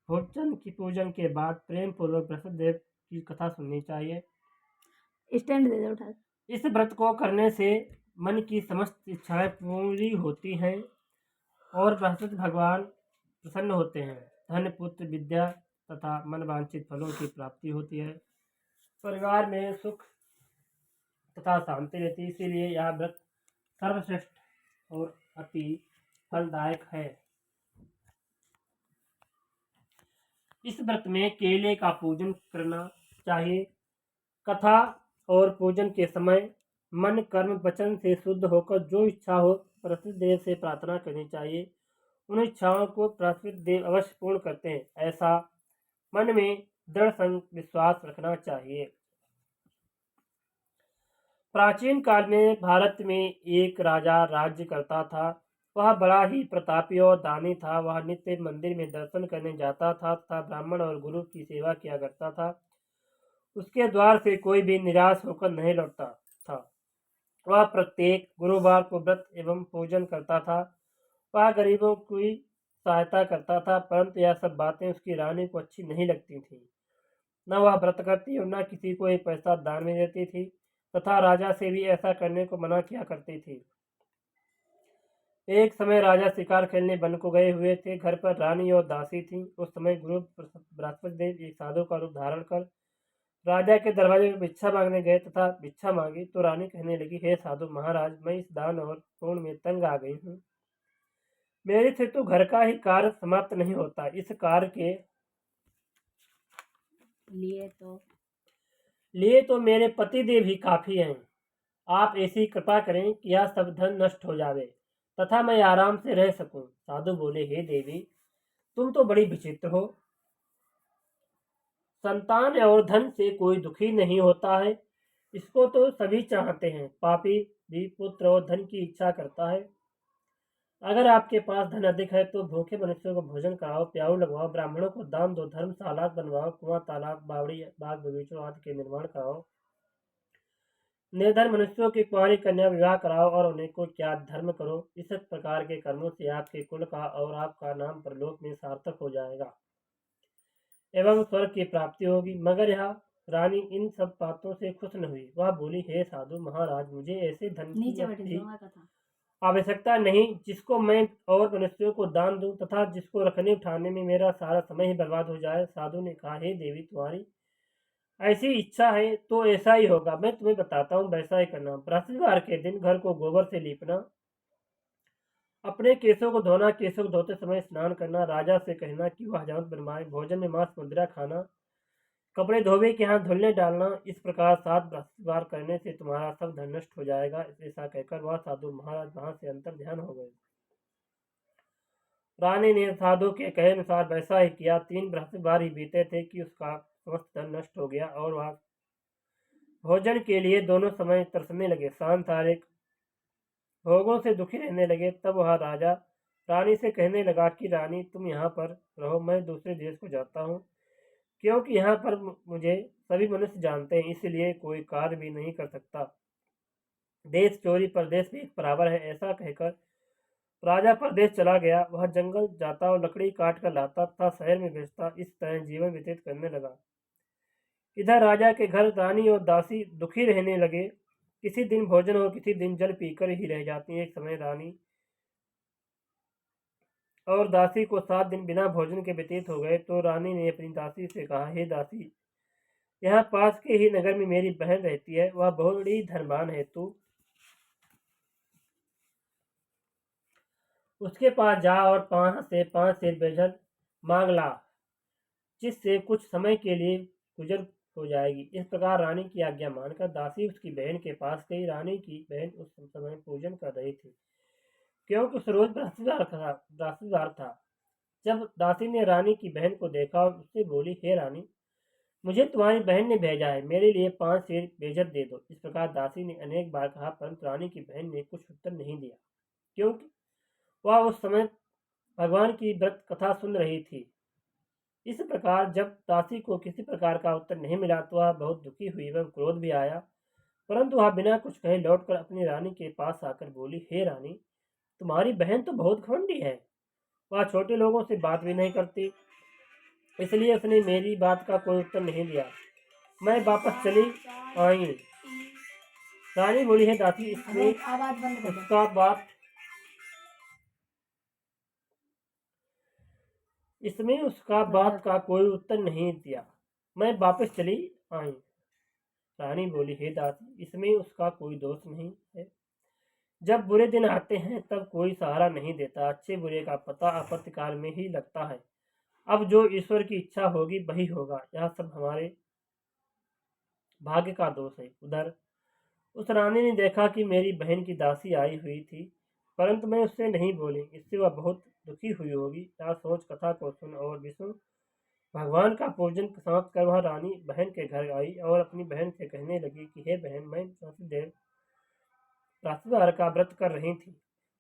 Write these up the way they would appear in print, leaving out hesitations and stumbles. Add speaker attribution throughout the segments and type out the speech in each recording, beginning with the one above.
Speaker 1: भोजन की पूजन के बाद प्रेम पूर्वक बृहस्पतिदेव की कथा सुननी चाहिए।
Speaker 2: स्टैंड दे दो उठा।
Speaker 1: इस व्रत को करने से मन की समस्त इच्छाएं पूरी होती हैं और बृहस्पति भगवान प्रसन्न होते हैं। धन, पुत्र, विद्या तथा मन वांछित फलों की प्राप्ति होती है। परिवार में सुख तथा शांति रहती है। इसीलिए यह व्रत सर्वश्रेष्ठ और अति फलदायक है। इस व्रत में केले का पूजन करना चाहिए। कथा और पूजन के समय मन, कर्म, वचन से शुद्ध होकर जो इच्छा हो बृहस्पति देव से प्रार्थना करनी चाहिए। उन इच्छाओं को बृहस्पति देव अवश्य पूर्ण करते हैं, ऐसा मन में दृढ़ विश्वास रखना चाहिए। प्राचीन काल में भारत में एक राजा राज्य करता था। वह बड़ा ही प्रतापी और दानी था। वह नित्य मंदिर में दर्शन करने जाता था तथा ब्राह्मण और गुरु की सेवा किया करता था। उसके द्वार से कोई भी निराश होकर नहीं लौटता था। वह प्रत्येक गुरुवार को व्रत एवं पूजन करता था। वह गरीबों की सहायता करता था, परंतु यह सब बातें उसकी रानी को अच्छी नहीं लगती थी। न वह व्रत करती और न किसी को एक पैसा दान में देती थी तथा राजा से भी ऐसा करने को मना किया करती थी। एक समय राजा शिकार खेलने वन को गए हुए थे। घर पर रानी और दासी थी। उस समय गुरु बृहस्पति देव एक साधु का रूप धारण कर राजा के दरवाजे पर भिक्षा मांगने गए तथा भिक्षा मांगी तो रानी कहने लगी, हे साधु महाराज, मैं इस दान और पुण्य में तंग आ गई हूँ। मेरे से तो घर का ही कार्य समाप्त नहीं होता। इस कार्य के लिए तो मेरे पतिदेव ही काफी हैं। आप ऐसी कृपा करें कि यह सब धन नष्ट हो जावे तथा मैं आराम से रह सकूं। साधु बोले, हे देवी, तुम तो बड़ी विचित्र हो। संतान और धन से कोई दुखी नहीं होता है, इसको तो सभी चाहते हैं। पापी भी पुत्र और धन की इच्छा करता है। अगर आपके पास धन अधिक है तो भूखे मनुष्यों को भोजन कराओ, प्याऊ लगवाओ, ब्राह्मणों को दान दो, धर्मशाला बनवाओ, कुआं, तालाब, बावड़ी, बाग बगीचों आदि के निर्माण कराओ। निर्धन मनुष्यों की कुंवारी कन्या विवाह कराओ और उन्हें को क्या धर्म करो। इस प्रकार के कर्मों से आपके कुल का और आपका नाम परलोक में सार्थक हो जाएगा एवं स्वर्ग की प्राप्ति होगी। मगर यह रानी इन सब बातों से खुश न हुई। वह बोली, हे साधु महाराज, मुझे ऐसे धन की आवश्यकता नहीं जिसको मैं और मनुष्यों को दान दूं तथा जिसको रखने उठाने में मेरा सारा समय ही बर्बाद हो जाए। साधु ने कहा, हे देवी, तुम्हारी ऐसी इच्छा है तो ऐसा ही होगा। मैं तुम्हें बताता हूँ, वैसा ही करना। बृहस्पतिवार के दिन घर को गोबर से लीपना, अपने केशों को धोना, केशों को धोते समय स्नान करना, राजा से कहना कि वह हजामत बनवाए, भोजन में मांस मुद्रा खाना, कपड़े धोबे के हाथ धुलने डालना। इस प्रकार 7 बृहस्पतिवार करने से तुम्हारा सब धन नष्ट हो जाएगा। ऐसा कहकर वह साधु महाराज वहां से अंतर ध्यान हो गए। रानी ने साधु के कहे अनुसार वैसा ही किया। 3 बृहस्पतिवार ही बीते थे कि उसका समस्त धन नष्ट हो गया और वह भोजन के लिए दोनों समय तरसने लगे। शांत तारिक भोगों से दुखी रहने लगे। तब वह राजा रानी से कहने लगा कि रानी, तुम यहाँ पर रहो, मैं दूसरे देश को जाता हूँ, क्योंकि यहाँ पर मुझे सभी मनुष्य जानते हैं, इसलिए कोई कार्य भी नहीं कर सकता। देश चोरी परदेश भी एक बराबर है। ऐसा कहकर राजा परदेश चला गया। वह जंगल जाता और लकड़ी काट कर लाता तथा शहर में बेचता। इस तरह जीवन व्यतीत करने लगा। इधर राजा के घर रानी और दासी दुखी रहने लगे। किसी दिन भोजन और किसी दिन जल पीकर ही रह जाती। एक समय रानी और दासी को 7 दिन बिना भोजन के व्यतीत हो गए तो रानी ने अपनी दासी से कहा, हे दासी, यहाँ पास के ही नगर में मेरी बहन रहती है, वह बड़ी धनवान है। तू उसके पास जा और 5 सेर बेजल मांग ला, जिससे कुछ समय के लिए गुजर हो जाएगी। इस प्रकार रानी की आज्ञा मानकर दासी उसकी बहन के पास गई। रानी की बहन उस समय पूजन कर रही थी, क्योंकि उस रोज बृहस्पतिवार था। जब दासी ने रानी की बहन को देखा और उससे बोली, हे रानी, मुझे तुम्हारी बहन ने भेजा है, मेरे लिए 5 सेर बेजर दे दो। इस प्रकार दासी ने अनेक बार कहा, परंतु रानी की बहन ने कुछ उत्तर नहीं दिया, क्योंकि वह उस समय भगवान की व्रत कथा सुन रही थी। इस प्रकार जब दासी को किसी प्रकार का उत्तर नहीं मिला तो वह बहुत दुखी हुई एवं क्रोध भी आया, परंतु वह बिना कुछ कहे लौटकर अपनी रानी के पास आकर बोली, हे रानी, तुम्हारी बहन तो बहुत घमंडी है। वह छोटे लोगों से बात भी नहीं करती इसलिए उसने मेरी बात का कोई उत्तर नहीं दिया। मैं वापस चली आई। रानी बोली, है दासी, इसमें उसका बात का कोई उत्तर नहीं दिया। मैं वापस चली आई। रानी बोली, हे दासी, इसमें उसका कोई दोष नहीं है। जब बुरे दिन आते हैं तब कोई सहारा नहीं देता। अच्छे बुरे का पता आपातकाल में ही लगता है। अब जो ईश्वर की इच्छा होगी वही होगा। यह सब हमारे भाग्य का दोष है। उधर उस रानी ने देखा कि मेरी बहन की दासी आई हुई थी, परंतु मैं उससे नहीं बोली। इससे वह बहुत दुखी हुई होगी। यह सोच कथा को सुन और विष्णु भगवान का पूजन समाप्त कर वह रानी बहन के घर आई और अपनी बहन से कहने लगी कि हे बहन, मैं काफी देर रात्रिवार का व्रत कर रही थी।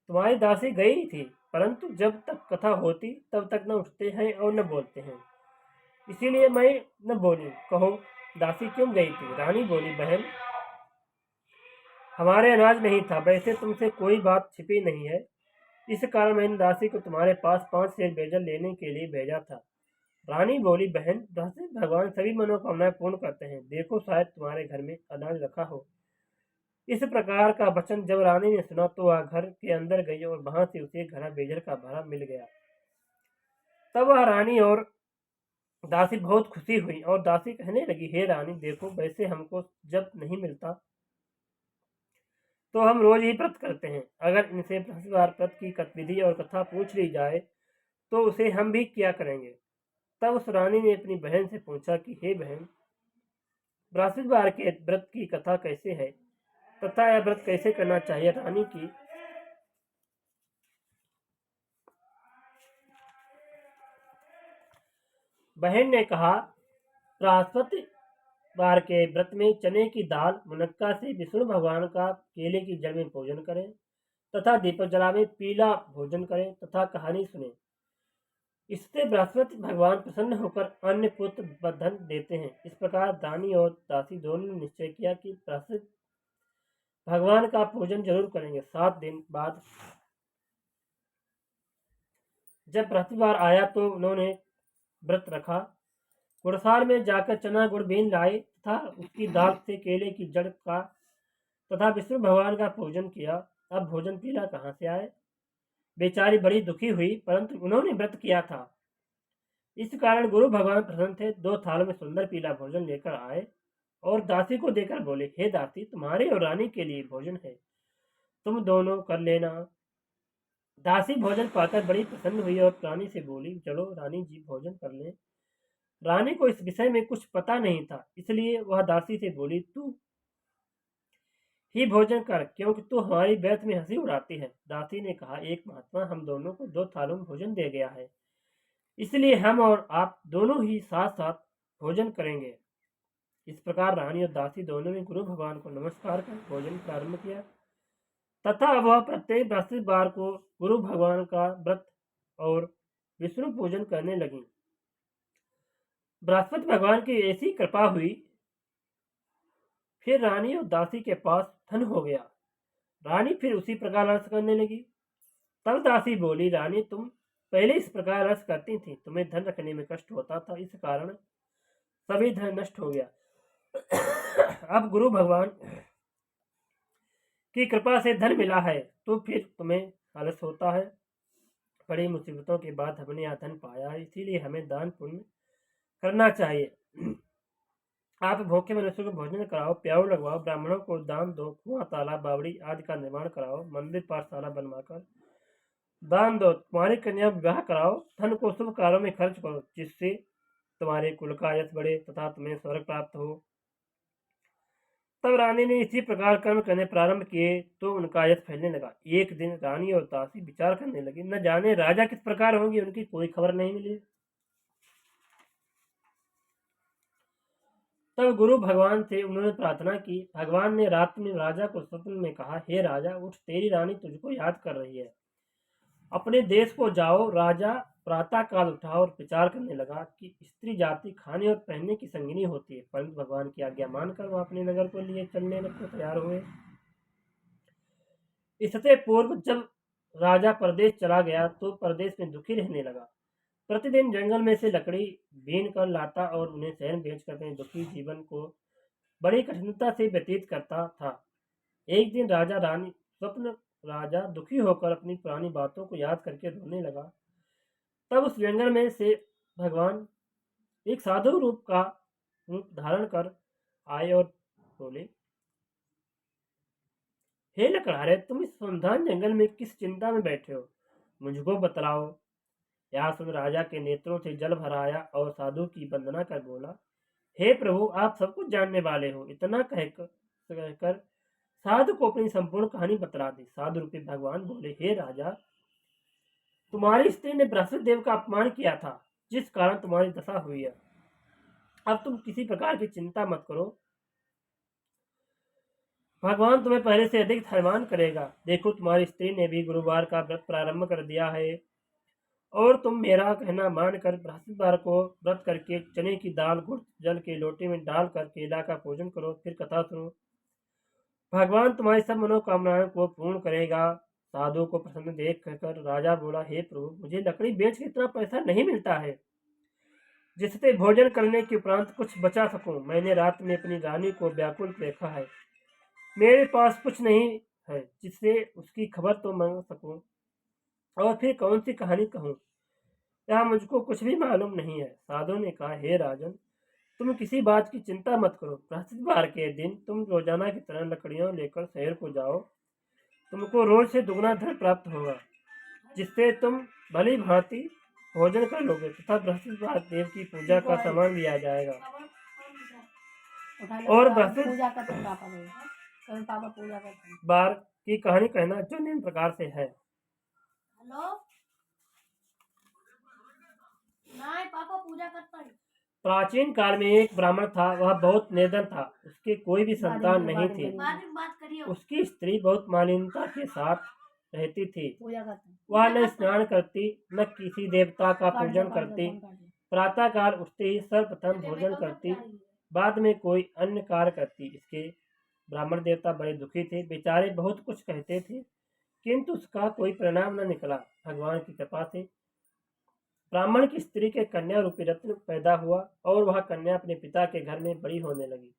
Speaker 1: तुम्हारी दासी गई थी, परंतु जब तक कथा होती तब तक न उठते हैं और न बोलते हैं, इसीलिए मैं न बोली। कहो, दासी क्यों गई थी? रानी बोली, बहन, हमारे अनाज नहीं था। वैसे तुमसे कोई बात छिपी नहीं है, इस कारण मैंने दासी को तुम्हारे पास 5 शेर बेजल लेने के लिए भेजा था। रानी बोली, बहन, भगवान सभी मनोकामनाएं पूर्ण करते हैं। देखो, शायद तुम्हारे घर में अनाज रखा हो। इस प्रकार का वचन जब रानी ने सुना तो वह घर के अंदर गई और वहां से उसे घड़ा बेजल का भरा मिल गया। तब वह रानी और दासी बहुत खुशी हुई और दासी कहने लगी, हे रानी, देखो, वैसे हमको जब नहीं मिलता तो हम रोज ही व्रत करते हैं। अगर इनसे बृहस्पतिवार व्रत की विधि और कथा पूछ ली जाए तो उसे हम भी किया करेंगे। तब उस रानी ने अपनी बहन से पूछा कि हे बहन, बृहस्पतिवार के व्रत की कथा कैसे है तथा यह व्रत कैसे करना चाहिए? रानी की बहन ने कहा, बृहस्पतिवार के व्रत में चने की दाल मुनक्का से विष्णु भगवान का केले की जड़ में भोजन करें तथा दीपक जला में पीला भोजन करें तथा कहानी सुने। इससे बृहस्पति भगवान प्रसन्न होकर अन्य पुत्र व धन देते हैं। इस प्रकार रानी और दासी दोनों ने निश्चय किया कि बृहस्पति भगवान का पूजन जरूर करेंगे। 7 दिन बाद जब बृहस्पतिवार आया तो उन्होंने व्रत रखा। गुड़सार में जाकर चना गुड़ बीन लाए तथा उसकी दाल से केले की जड़ का तथा विष्णु भगवान का पूजन किया। अब भोजन पीला कहाँ से आए? बेचारी बड़ी दुखी हुई, परंतु उन्होंने व्रत किया था, इस कारण गुरु भगवान प्रसन्न थे। 2 थालों में सुंदर पीला भोजन लेकर आए और दासी को देकर बोले, हे दासी, तुम्हारे और रानी के लिए भोजन है, तुम दोनों कर लेना। दासी भोजन पाकर बड़ी प्रसन्न हुई और रानी से बोली, चलो रानी जी, भोजन कर लें। रानी को इस विषय में कुछ पता नहीं था, इसलिए वह दासी से बोली, तू ही भोजन कर, क्योंकि तू हमारी व्यर्थ में हंसी उड़ाती है। दासी ने कहा, एक महात्मा हम दोनों को 2 थालों में भोजन दे गया है, इसलिए हम और आप दोनों ही साथ साथ भोजन करेंगे। इस प्रकार रानी और दासी दोनों ने गुरु भगवान को नमस्कार कर भोजन प्रारंभ किया तथा वह प्रत्येक बृहस्पतिवार को गुरु भगवान का व्रत और विष्णु पूजन करने लगी। बृहस्पति भगवान की ऐसी कृपा हुई, फिर रानी और दासी के पास धन हो गया। रानी फिर उसी प्रकार रस करने लगी। तब दासी बोली, रानी, तुम पहले इस प्रकार रस करती थी, तुम्हें धन रखने में कष्ट होता था, इस कारण सभी धन नष्ट हो गया। अब गुरु भगवान की कृपा से धन मिला है तो फिर तुम्हें आलस होता है। बड़ी मुसीबतों के बाद हमने यह धन पाया है, इसीलिए हमें दान पुण्य करना चाहिए। आप भूखे मनुष्यों को भोजन कराओ, प्याऊ लगवाओ, ब्राह्मणों को दान दो, कुआं, तालाब, बावड़ी आदि का निर्माण कराओ, मंदिर पाठशाला बनवाकर दान दो, तुम्हारी कन्या विवाह कराओ, धन को शुभ कार्यों में खर्च करो, जिससे तुम्हारे कुल का यश बढ़े तथा तुम्हें स्वर्ग प्राप्त हो। तब रानी ने इसी प्रकार कर्म करने प्रारंभ किए तो उनका यश फैलने लगा। एक दिन रानी और दासी विचार करने लगी, न जाने राजा किस प्रकार होंगे, उनकी कोई खबर नहीं मिली। तब गुरु भगवान से उन्होंने प्रार्थना की। भगवान ने रात में राजा को स्वप्न में कहा, हे राजा, उठ, तेरी रानी तुझको याद कर रही है, अपने देश को जाओ। राजा प्रातः काल उठा और विचार करने लगा कि स्त्री जाति खाने और पहनने की संगिनी होती है, परंतु भगवान की आज्ञा मानकर वह अपने नगर को लिए चलने को तैयार हुए। इससे पूर्व जब राजा परदेश चला गया तो परदेश में दुखी रहने लगा। प्रतिदिन जंगल में से लकड़ी बीन कर लाता और उन्हें शहर में बेचकर अपने दुखी जीवन को बड़ी कठिनता से व्यतीत करता था। एक दिन राजा दुखी होकर अपनी पुरानी बातों को याद करके रोने लगा। तब उस जंगल में से भगवान एक साधु रूप धारण कर आए और बोले, हे लकड़हारे, तुम इस सुनसान जंगल में किस चिंता में बैठे हो, मुझको बतलाओ। यह सुन राजा के नेत्रों से जल भर आया और साधु की वंदना कर बोला, हे प्रभु, आप सब कुछ जानने वाले हो। इतना कहकर साधु को अपनी संपूर्ण कहानी बतला दी। साधु रूपी भगवान बोले, हे राजा, तुम्हारी स्त्री ने बृहस्पति देव का अपमान किया था, जिस कारण तुम्हारी दशा हुई है। अब तुम किसी प्रकार की चिंता मत करो, भगवान तुम्हें पहले से अधिक धैर्यवान करेगा। देखो, तुम्हारी स्त्री ने भी गुरुवार का व्रत प्रारंभ कर दिया है और तुम मेरा कहना मानकर बृहस्पतिवार को व्रत करके चने की दाल गुड़ जल के लोटे में डालकर केला का भोजन करो। फिर कथा सुनो, भगवान तुम्हारी सब मनोकामनाओं को पूर्ण करेगा। साधु को प्रसन्न देख कर राजा बोला, हे प्रभु, मुझे लकड़ी बेच के इतना पैसा नहीं मिलता है जिससे भोजन करने के उपरांत कुछ बचा सकूं। मैंने रात में अपनी रानी को व्याकुल देखा है। मेरे पास कुछ नहीं है जिससे उसकी खबर तो मांग सकूं, और फिर कौन सी कहानी कहूं, यह मुझको कुछ भी मालूम नहीं है। साधु ने कहा, हे राजन, तुम किसी बात की चिंता मत करो। बृहस्पतिवार के दिन तुम रोजाना की तरह लकड़ियां लेकर शहर को जाओ। तुमको रोज से दुगना धन प्राप्त होगा, जिससे तुम भली भांति भोजन कर लोगे तथा बृहस्पतिवार देव की पूजा का सामान भी आ जाएगा। और बार की कहानी कहना जो निम्न प्रकार से है।
Speaker 2: पापा पूजा करता है।
Speaker 1: प्राचीन काल में एक ब्राह्मण था, वह बहुत निर्धन था, उसके कोई भी संतान नहीं थी। उसकी स्त्री बहुत मालिनता के साथ रहती थी। वह न स्नान करती, न किसी देवता का पूजन करती। प्रातःकाल उठते ही सर्वप्रथम भोजन करती, बाद में कोई अन्य कार्य करती। इसके ब्राह्मण देवता बड़े दुखी थे। बेचारे बहुत कुछ कहते थे, किंतु उसका कोई परिणाम न निकला। भगवान की कृपा से ब्राह्मण की स्त्री के कन्या रूपी रत्न पैदा हुआ और वह कन्या अपने पिता के घर में बड़ी होने लगी।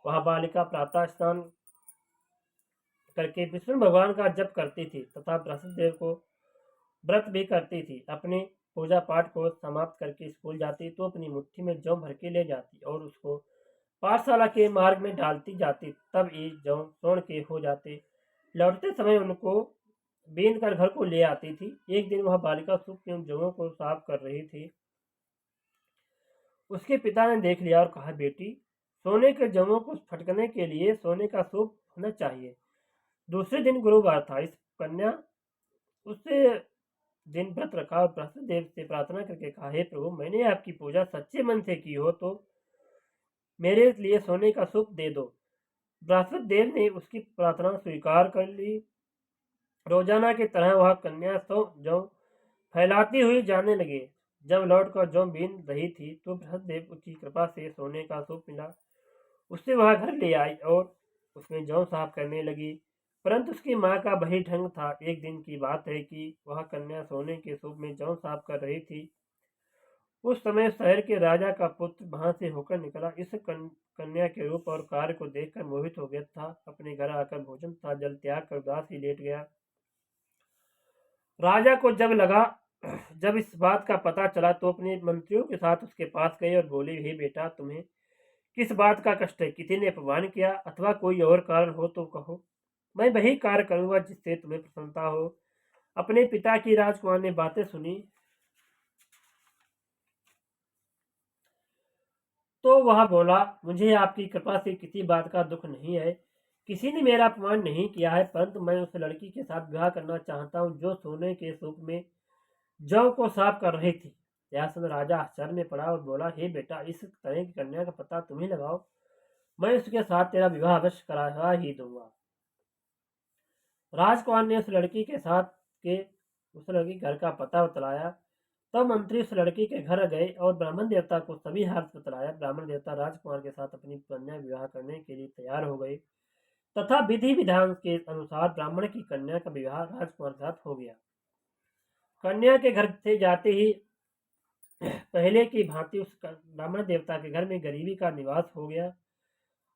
Speaker 1: वह बालिका प्रातः स्नान करके विष्णु भगवान का जप करती थी तथा बृहस्पति देव को व्रत भी करती थी। अपने पूजा पाठ को समाप्त करके स्कूल जाती तो अपनी मुट्ठी में जौ भर के ले जाती और उसको पाठशाला के मार्ग में डालती जाती। तब ये जौ स्वर्ण के हो जाते। लौटते समय उनको बीन कर घर को ले आती थी। एक दिन वह बालिका सूप एवं जौओं को साफ कर रही थी। उसके पिता ने देख लिया और कहा, बेटी, सोने के जौओं को फटकने के लिए सोने का सूप होना चाहिए। दूसरे दिन गुरुवार था। इस कन्या उससे दिन व्रत रखा और बृहस्पति देव से प्रार्थना करके कहा, हे प्रभु, मैंने आपकी पूजा सच्चे मन से की हो तो मेरे लिए सोने का सूप दे दो। बृहस्पति देव ने उसकी प्रार्थना स्वीकार कर ली। रोजाना की तरह वह कन्या जौ फैलाती हुई जाने लगी। जब लौटकर जौ बीन रही थी तो बृहस्पति देव की कृपा से सोने का सूप मिला। उससे वह घर ले आई और उसमें जौ साफ करने लगी, परंतु उसकी माँ का वही ढंग था। एक दिन की बात है कि वह कन्या सोने के सूप में जौ साफ कर रही थी। उस समय शहर के राजा का पुत्र वहां से होकर निकला। इस कन्या के रूप और कार्य को देखकर मोहित हो गया था। अपने घर आकर भोजन तथा जल त्याग कर उदास ही लेट गया। राजा को जब इस बात का पता चला तो अपने मंत्रियों के साथ उसके पास गए और बोले, हे बेटा, तुम्हें किस बात का कष्ट है? किसी ने अपमान किया अथवा कोई और कारण हो तो कहो, मैं वही कार्य करूंगा जिससे तुम्हें प्रसन्नता हो। अपने पिता की राजकुमार ने बातें सुनी तो वह बोला, मुझे आपकी कृपा से किसी बात का दुख नहीं है। किसी ने मेरा अपमान नहीं किया है, परंतु मैं उस लड़की के साथ विवाह करना चाहता हूँ जो सोने के सूप में जौ को साफ कर रही थी। यह सुन राजा आश्चर्य में पड़ा और बोला, हे बेटा, इस तरह की कन्या का पता तुम ही लगाओ, मैं उसके साथ तेरा विवाह अवश्य करा ही दूंगा। राजकुमार ने उस लड़की घर का पता बतलाया। तब मंत्री उस लड़की के घर गए और ब्राह्मण देवता को सभी हाल बतलाया। ब्राह्मण देवता राजकुमार के साथ अपनी कन्या विवाह करने के लिए तैयार हो गए तथा विधि विधान के अनुसार ब्राह्मण की कन्या का विवाह राजकुमार के साथ हो गया। कन्या के घर से जाते ही पहले की भांति उस ब्राह्मण देवता के घर में गरीबी का निवास हो गया।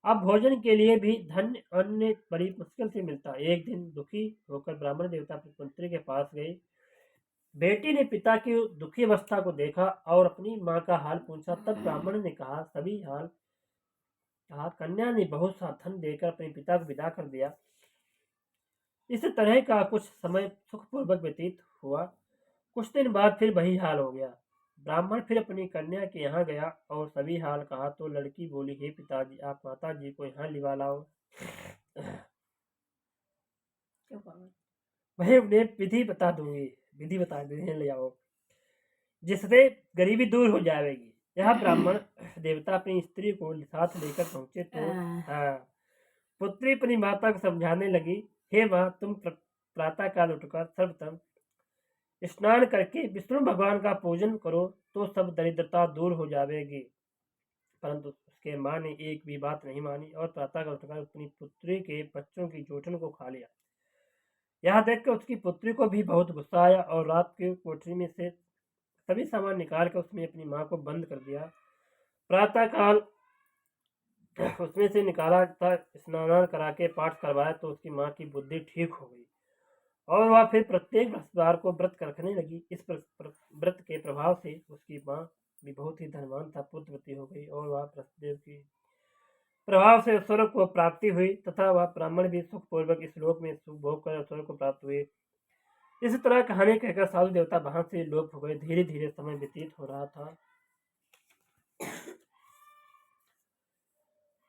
Speaker 1: अब भोजन के लिए भी धन अन्न बड़ी मुश्किल से मिलता। एक दिन दुखी होकर ब्राह्मण देवता अपनी पुत्री के पास गए। बेटी ने पिता की दुखी अवस्था को देखा और अपनी माँ का हाल पूछा। तब ब्राह्मण ने कहा सभी हाल कहा। कन्या ने बहुत सा धन देकर अपने पिता को विदा कर दिया। इस तरह का कुछ समय सुखपूर्वक व्यतीत हुआ। कुछ दिन बाद फिर वही हाल हो गया। ब्राह्मण फिर अपनी कन्या के यहाँ गया और सभी हाल कहा तो लड़की बोली, हे पिताजी, आप माता जी को यहाँ लिवा लाओ। वही उन्हें विधि बता दूंगी, विधि बता देने ले आओ, जिससे गरीबी दूर हो जाएगी। यह ब्राह्मण देवता अपनी स्त्री को साथ लेकर पहुंचे तो पुत्री अपनी माता को समझाने लगी, हे माँ, तुम प्रातः काल उठकर सर्वप्रथम स्नान करके विष्णु भगवान का पूजन करो तो सब दरिद्रता दूर हो जाएगी। परंतु उसके माँ ने एक भी बात नहीं मानी और प्रातः काल उठकर अपनी पुत्री के बच्चों की जोटन को खा लिया। यह देखकर उसकी पुत्री को भी बहुत गुस्सा आया और रात के कोठरी में से सभी सामान निकाल कर उसने अपनी माँ को बंद कर दिया। प्रातः काल उसमें से निकाला था, स्नान करा के पाठ करवाया तो उसकी माँ की बुद्धि ठीक हो गई और वह फिर प्रत्येक बृहस्पतिवार को व्रत रखने लगी। इस व्रत के प्रभाव से उसकी माँ भी बहुत ही धनवान था, पुत्रवती हो गई और वह बृहस्पतिदेव की प्रभाव से स्वर्ग को प्राप्ति हुई तथा वह ब्राह्मण भी सुखपूर्वक इस लोक में सुख भोग कर स्वर्ग को प्राप्त हुए। इस तरह कहानी कहकर साधु देवता वहां से लोप हो गए। धीरे धीरे समय व्यतीत हो रहा था।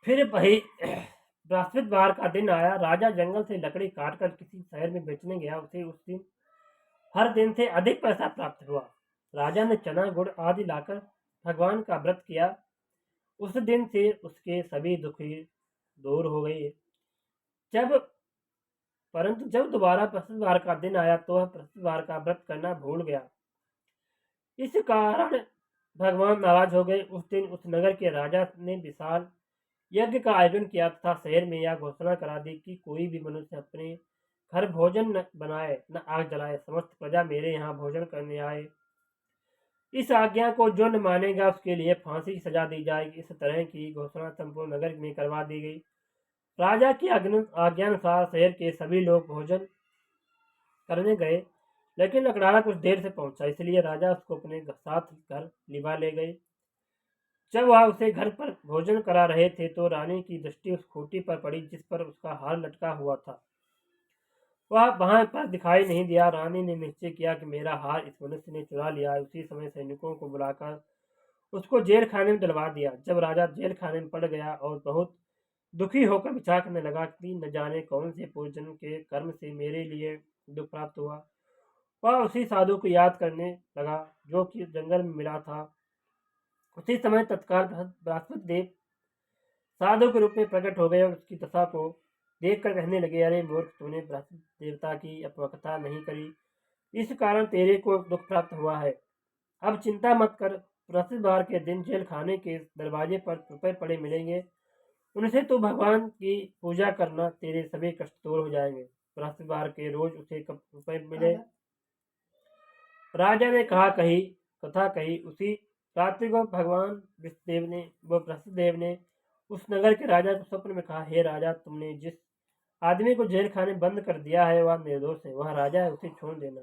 Speaker 1: फिर वही बृहस्पतिवार का दिन आया। राजा जंगल से लकड़ी काटकर किसी शहर में बेचने गया। उसे उस दिन हर दिन से अधिक पैसा प्राप्त हुआ। राजा ने चना गुड़ आदि लाकर भगवान का व्रत किया। उस दिन से उसके सभी दुखी दूर हो गए। परंतु जब दोबारा बृहस्पतिवार का दिन आया तो वह बृहस्पतिवार का व्रत करना भूल गया। इस कारण भगवान नाराज हो गए। उस दिन उस नगर के राजा ने विशाल यज्ञ का आयोजन किया तथा शहर में यह घोषणा करा दी कि कोई भी मनुष्य अपने घर भोजन न बनाए न आग जलाए, समस्त प्रजा मेरे यहाँ भोजन करने आए। इस आज्ञा को जो न मानेगा उसके लिए फांसी की सजा दी जाएगी। इस तरह की घोषणा संपूर्ण नगर में करवा दी गई। राजा की आज्ञानुसार शहर के सभी लोग भोजन करने गए, लेकिन लकड़ारा कुछ देर से पहुंचा, इसलिए राजा उसको अपने साथ घर लिवा ले गए। जब वह उसे घर पर भोजन करा रहे थे तो रानी की दृष्टि उस खूंटी पर पड़ी जिस पर उसका हार लटका हुआ था। वह वहां पर दिखाई नहीं दिया। रानी ने निश्चय किया कि मेरा हार इस मनुष्य ने चुरा लिया है। उसी समय सैनिकों को बुलाकर उसको जेल खाने में डलवा दिया। जब राजा जेल खाने में पड़ गया और बहुत दुखी होकर विचार करने लगा कि न जाने कौन से पूर्वजन्म के कर्म से मेरे लिए दुख प्राप्त हुआ, वह उसी साधु को याद करने लगा जो कि जंगल में मिला था। उसी समय तत्काल बृहस्पति देव साधु के रूप में प्रकट हो गए और उसकी दशा को देखकर कहने लगे, अरे मूर्ख, तूने बृहस्पति देवता की अपकथा नहीं करी, इस कारण तेरे को दुख प्राप्त हुआ है। अब चिंता मत कर, बृहस्पतिवार के दिन जेल खाने के दरवाजे पर रुपए पड़े मिलेंगे, उनसे तू भगवान की पूजा करना, तेरे सभी कष्ट दूर हो जाएंगे। बृहस्पतिवार के रोज उसे कब रुपए मिले। राजा ने कथा कही। उसी रात्रि को भगवान बृहस्पतिदेव ने उस नगर के राजा को स्वप्न में कहा, हे राजा, तुमने जिस आदमी को जेल खाने बंद कर दिया है वह निर्दोष है, वह राजा है, उसे छोड़ देना।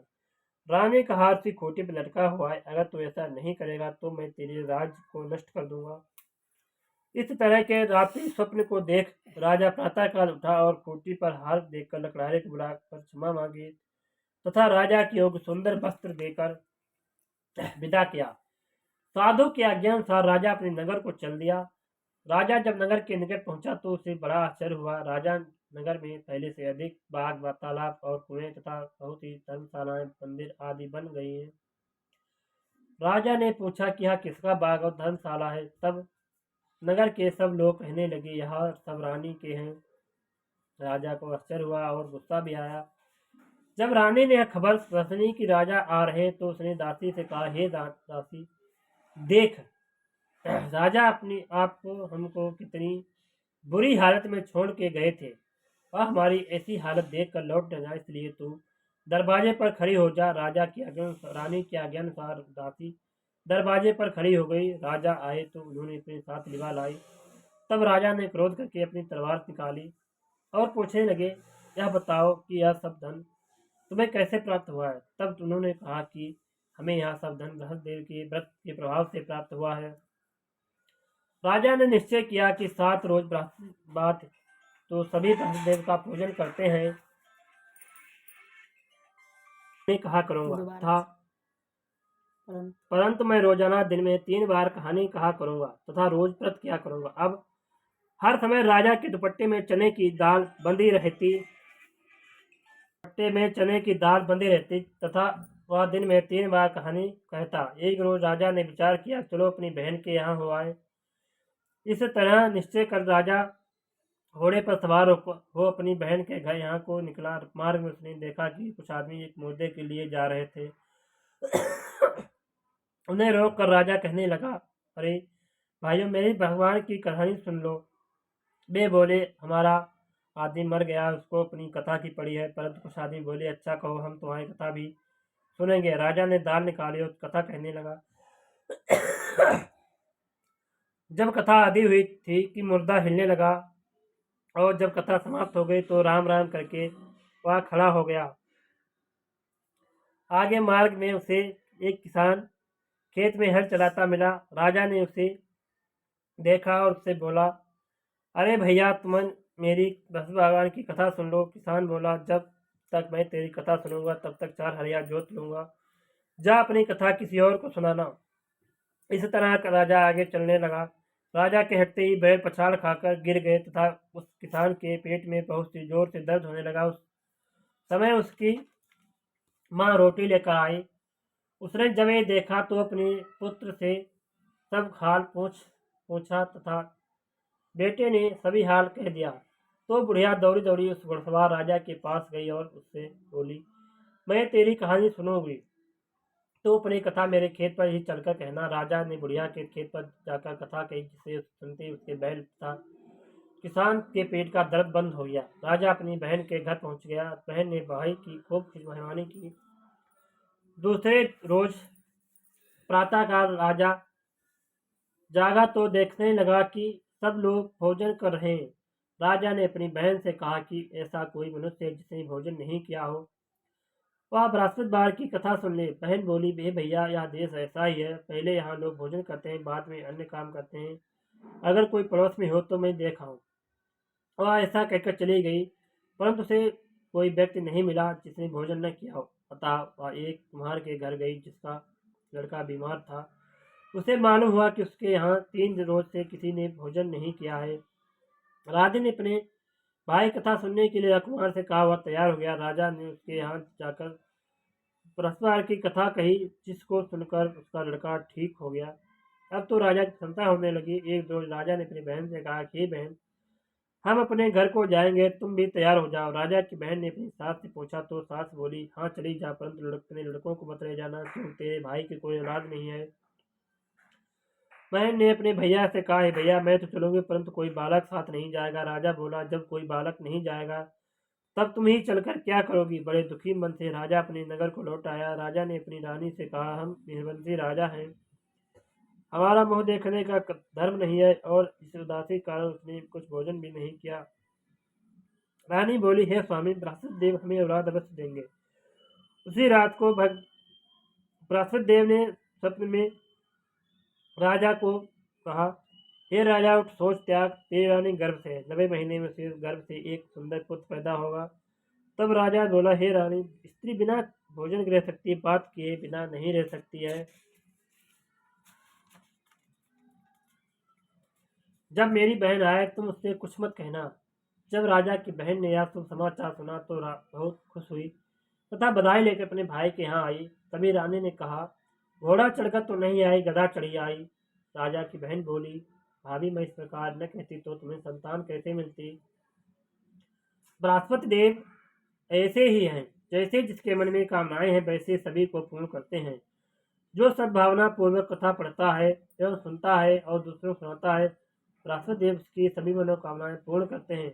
Speaker 1: रानी का हार उसी खोटी पर लटका हुआ है, अगर तू ऐसा नहीं करेगा तो मैं तेरे राज्य को नष्ट कर दूंगा। इस तरह के रात्रि स्वप्न को देख राजा प्रातःकाल उठा और खूंटी पर हार देखकर लकड़हारे को बुलाकर क्षमा मांगी तथा राजा की ओर सुंदर वस्त्र देकर विदा किया। साधु के आज्ञानुसार राजा अपने नगर को चल दिया। राजा जब नगर के निकट पहुंचा तो उसे बड़ा आश्चर्य हुआ। राजा नगर में पहले से अधिक बाग, तालाब और कुएं तथा बहुत ही धर्मशालाएं, मंदिर आदि बन गई हैं। राजा ने पूछा कि यह किसका बाग और धर्मशाला है। तब नगर के सब लोग कहने लगे, यह सब रानी के हैं। राजा को आश्चर्य हुआ और गुस्सा भी आया। जब रानी ने यह खबर सुनी कि राजा आ रहे तो उसने दासी से कहा, हे दासी, देख, राजा अपनी आप को हमको कितनी बुरी हालत में छोड़ के गए थे। वह हमारी ऐसी हालत देखकर लौट न जाए, इसलिए तू दरवाजे पर खड़ी हो जा। रानी की आज्ञानुसार दासी दरवाजे पर खड़ी हो गई। राजा आए तो उन्होंने अपने साथ लिवा लाई। तब राजा ने क्रोध करके अपनी तलवार निकाली और पूछने लगे, यह बताओ कि यह सब धन तुम्हें कैसे प्राप्त हुआ है। तब उन्होंने कहा कि हमें यह सब धन बृहस्पति के व्रत के प्रभाव से प्राप्त हुआ है। राजा ने निश्चय किया कि 7 रोज बाद तो सभी बृहस्पति का पूजन करते हैं, मैं कहा करूंगा था, परंतु मैं रोजाना दिन में 3 बार कहानी कहा करूंगा तथा रोज व्रत किया करूंगा। अब हर समय राजा के दुपट्टे में चने की दाल बंधी रहती तथा वह दिन में 3 बार कहानी कहता। एक रोज राजा ने विचार किया, चलो अपनी बहन के यहाँ हो आए। इस तरह निश्चय कर राजा घोड़े पर सवार हो अपनी बहन के घर यहाँ को निकला। मार्ग में उसने देखा कि कुछ आदमी एक मुर्दे के लिए जा रहे थे। उन्हें रोक कर राजा कहने लगा, अरे भाइयों, मेरी भगवान की कहानी सुन लो। वे बोले, हमारा आदमी मर गया, उसको अपनी कथा की पड़ी है। परंतु कुछ आदमी बोले, अच्छा कहो, हम तुम्हारी कथा भी सुनेंगे। राजा ने दाल निकाली और कथा कहने लगा। जब कथा आधी हुई थी कि मुर्दा हिलने लगा और जब कथा समाप्त हो गई तो राम राम करके वह खड़ा हो गया। आगे मार्ग में उसे एक किसान खेत में हल चलाता मिला। राजा ने उसे देखा और उससे बोला, अरे भैया, तुम मेरी बृहस्पति भगवान की कथा सुन लो। किसान बोला, जब तक मैं तेरी कथा सुनूंगा तब तक 4 हरिया जोत लूंगा। जा अपनी कथा किसी और को सुनाना। इस तरह राजा आगे चलने लगा। राजा के हटते ही बैल पछाड़ खाकर गिर गए तथा उस किसान के पेट में बहुत सी जोर से दर्द होने लगा। उस समय उसकी माँ रोटी लेकर आई। उसने जब ये देखा तो अपने पुत्र से सब हाल पूछा तथा बेटे ने सभी हाल कह दिया। तो बुढ़िया दौड़ी दौड़ी उस घुड़सवार राजा के पास गई और उससे बोली, मैं तेरी कहानी सुनूंगी, तो अपनी कथा मेरे खेत पर ही चलकर कहना। राजा ने बुढ़िया के खेत पर जाकर कथा कही, जिसे सुनते ही उसके बैल तथा किसान के पेट का दर्द बंद हो गया। राजा अपनी बहन के घर पहुंच गया। बहन ने भाई की खूब मेहमानी की। दूसरे रोज प्रातःकाल राजा जागा तो देखने लगा कि सब लोग भोजन कर रहे हैं। राजा ने अपनी बहन से कहा कि ऐसा कोई मनुष्य है जिसने भोजन नहीं किया हो, वह बृहस्पतिवार की कथा सुन ले। बहन बोली, बे भैया, यह देश ऐसा ही है, पहले यहाँ लोग भोजन करते हैं, बाद में अन्य काम करते हैं। अगर कोई पड़ोस में हो तो मैं देख आऊँ। वह ऐसा कहकर चली गई, परंतु उसे कोई व्यक्ति नहीं मिला जिसने भोजन न किया हो। अतः वह एक कुम्हार के घर गई जिसका लड़का बीमार था। उसे मालूम हुआ कि उसके यहाँ 3 रोज से किसी ने भोजन नहीं किया है। राजा ने अपने भाई कथा सुनने के लिए राजकुमार से कहा। वह तैयार हो गया। राजा ने उसके यहाँ जाकर बृहस्पतिवार की कथा कही, जिसको सुनकर उसका लड़का ठीक हो गया। अब तो राजा की चिंता होने लगी। एक रोज राजा ने अपनी बहन से कहा कि बहन, हम अपने घर को जाएंगे, तुम भी तैयार हो जाओ। राजा की बहन ने अपनी सास से पूछा तो सास बोली, हाँ चली जा, परंतु अपने लड़कों को मत ले जाना, क्यों तेरे भाई की कोई औलाद नहीं है। बहन ने अपने भैया से कहा, है भैया, मैं तो चलूंगी, परंतु कोई बालक साथ नहीं जाएगा। राजा बोला, जब कोई बालक नहीं जाएगा तब तुम ही चलकर क्या करोगी। बड़े दुखी मन से राजा अपने नगर को लौट आया। राजा ने अपनी रानी से कहा, हम मेहरबंसी राजा हैं, हमारा मुंह देखने का धर्म नहीं है, और इस उदासी के कारण उसने कुछ भोजन भी नहीं किया। रानी बोली, हे स्वामी, बृहस्पति देव हमें औलाद अवश्य देंगे। उसी रात को बृहस्पति देव ने स्वप्न में राजा को कहा, हे राजा, उठ, सोच त्याग, तेरी रानी गर्भ से है, 90 महीने में उसे गर्भ से एक सुंदर पुत्र पैदा होगा। तब राजा बोला, हे रानी, स्त्री बिना भोजन के रह सकती है, बात किए बिना नहीं रह सकती है। जब मेरी बहन आए तुम उससे कुछ मत कहना। जब राजा की बहन ने यह शुभ समाचार सुना तो बहुत खुश हुई तथा बधाई लेकर अपने भाई के यहाँ आई। तभी रानी ने कहा, घोड़ा चढ़कर तो नहीं आई, गधा चढ़ी आई। राजा की बहन बोली, भाभी, मैं इस प्रकार न कहती तो तुम्हें संतान कैसे मिलती। बृहस्पति देव ऐसे ही हैं, जैसे जिसके मन में कामनाएं हैं वैसे सभी को पूर्ण करते हैं। जो सब भावना पूर्वक कथा पढ़ता है एवं सुनता है और दूसरों को सुनाता है, बृहस्पति देव की सभी मनोकामनाएं पूर्ण करते हैं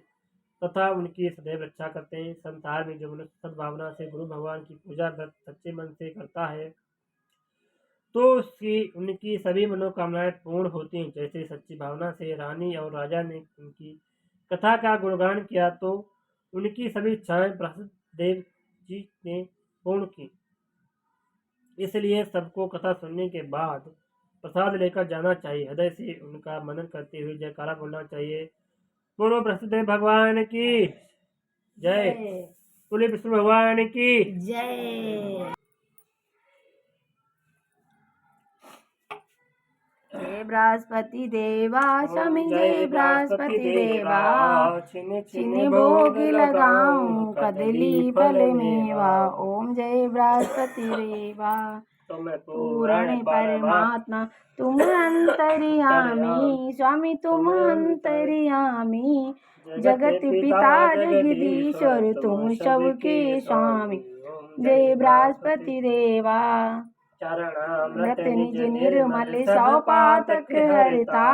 Speaker 1: तथा उनकी सदैव रक्षा करते हैं। संसार में जो मनुष्य सद्भावना से गुरु भगवान की पूजा व्रत सच्चे मन से करता है, तो उनकी सभी मनोकामनाएं पूर्ण होती हैं। जैसे सच्ची भावना से रानी और राजा ने उनकी कथा का गुणगान किया तो उनकी सभी इच्छाएं प्रहलाद देव जी ने पूर्ण की। इसलिए सबको कथा सुनने के बाद प्रसाद लेकर जाना चाहिए। हृदय से उनका मनन करते हुए जयकारा बोलना चाहिए। बोलो बृहस्पति भगवान की जय। बोले विष्णु भगवान की
Speaker 2: जय। जय बृहस्पति देवा स्वामी जय बृहस्पति देवा। छिन्न भोग लगाऊं कदली फल मेवा। ओम जय बृहस्पति देवा। पूर्ण परमात्मा तुम अंतर्यामी स्वामी तुम अंतर्यामी। जगत पिता जगदीश्वर तुम सबके स्वामी। जय बृहस्पति देवा। मृत निज निर्मल सौ पातक हरता।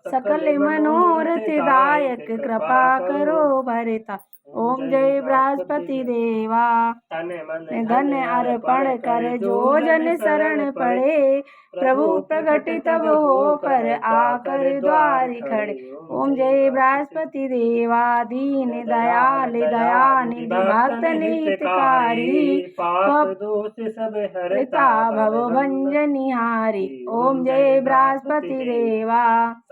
Speaker 2: सकल मनोरथ दायक कृपा करो भरता। ओम जय बृहस्पति देवा। धन अर्पण कर जो जन शरण पड़े। प्रभु प्रगट तब हो कर आकर द्वार खड़े। ओम जय बृहस्पति देवा। दीन दयाल दयानिधि भक्त हितकारी। पाप दोष सब हरता भव भंजनिहारी। ओम जय बृहस्पति देवा।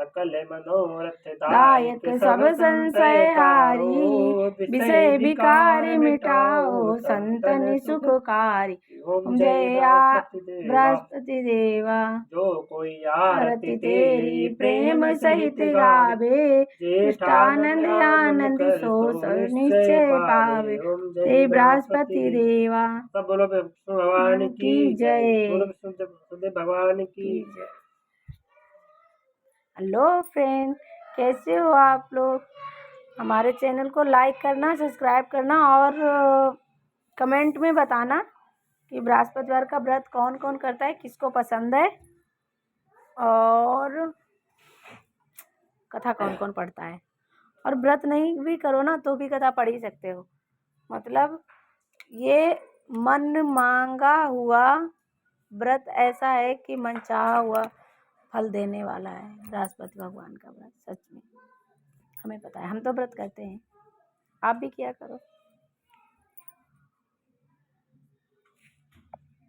Speaker 2: सकल मनोरथ दायक सब संशय हारी। विषय विकार मिटाओ संतन सुखकारी। ओम जय बृहस्पति देवा। जो कोई आरती तेरी प्रेम सहित गावे। ज्येष्ठानंद आनंद सो निश्चय पावे। जय बृहस्पति देवा। सब बोलो विष्णु भगवान की जय। बोलो विष्णु भगवान की जय। हेलो फ्रेंड, कैसे हो आप लोग। हमारे चैनल को लाइक करना, सब्सक्राइब करना और कमेंट में बताना कि बृहस्पतिवार का व्रत कौन कौन करता है, किसको पसंद है और कथा कौन कौन पढ़ता है। और व्रत नहीं भी करो ना तो भी कथा पढ़ ही सकते हो। मतलब ये मन मांगा हुआ व्रत ऐसा है कि मनचाहा हुआ फल देने वाला है बृहस्पति भगवान का व्रत। सच में हमें पता है, हम तो व्रत करते हैं, आप भी किया करो।